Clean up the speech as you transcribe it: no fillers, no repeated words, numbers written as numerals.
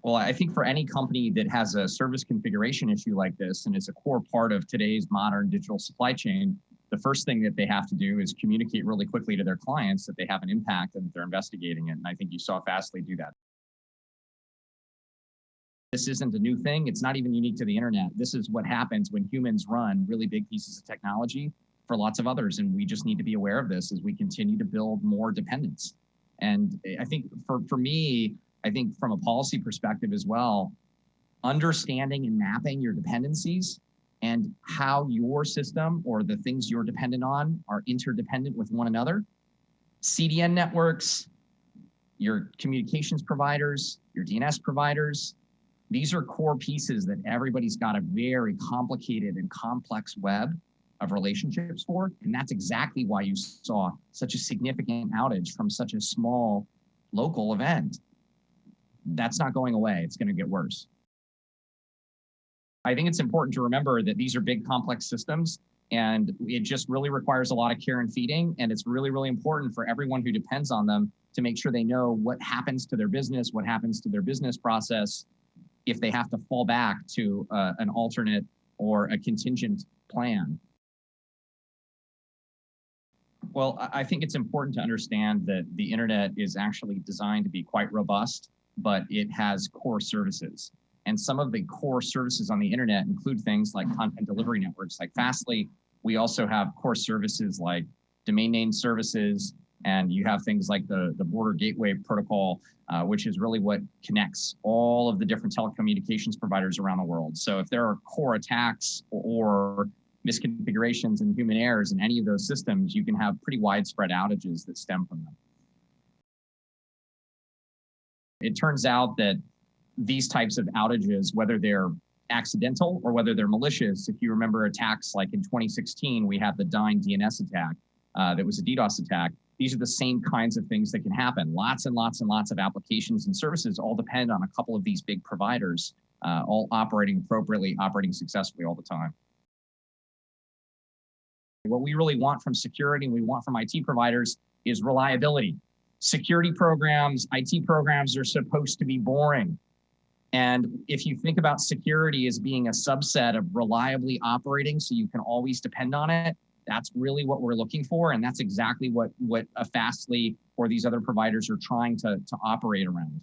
Well, I think for any company that has a service configuration issue like this, and it's a core part of today's modern digital supply chain, the first thing that they have to do is communicate really quickly to their clients that they have an impact and that they're investigating it. And I think you saw Fastly do that. This isn't a new thing. It's not even unique to the internet. This is what happens when humans run really big pieces of technology for lots of others. And we just need to be aware of this as we continue to build more dependence. And I think for me, I think from a policy perspective as well, understanding and mapping your dependencies and how your system or the things you're dependent on are interdependent with one another. CDN networks, your communications providers, your DNS providers, these are core pieces that everybody's got a very complicated and complex web of relationships for. And that's exactly why you saw such a significant outage from such a small local event. That's not going away. It's going to get worse. I think it's important to remember that these are big, complex systems, and it just really requires a lot of care and feeding. And it's really, really important for everyone who depends on them to make sure they know what happens to their business, what happens to their business process, if they have to fall back to an alternate or a contingent plan. Well, I think it's important to understand that the internet is actually designed to be quite robust, but it has core services. And some of the core services on the internet include things like content delivery networks like Fastly. We also have core services like domain name services, and you have things like the border gateway protocol, which is really what connects all of the different telecommunications providers around the world. So if there are core attacks or misconfigurations and human errors in any of those systems, you can have pretty widespread outages that stem from them. It turns out that these types of outages, whether they're accidental or whether they're malicious, if you remember attacks like in 2016, we had the Dyn DNS attack that was a DDoS attack. These are the same kinds of things that can happen. Lots and lots and lots of applications and services all depend on a couple of these big providers, all operating appropriately, operating successfully all the time. What we really want from security and we want from IT providers is reliability. Security programs, IT programs are supposed to be boring. And if you think about security as being a subset of reliably operating so you can always depend on it, that's really what we're looking for. And that's exactly what a Fastly or these other providers are trying to operate around.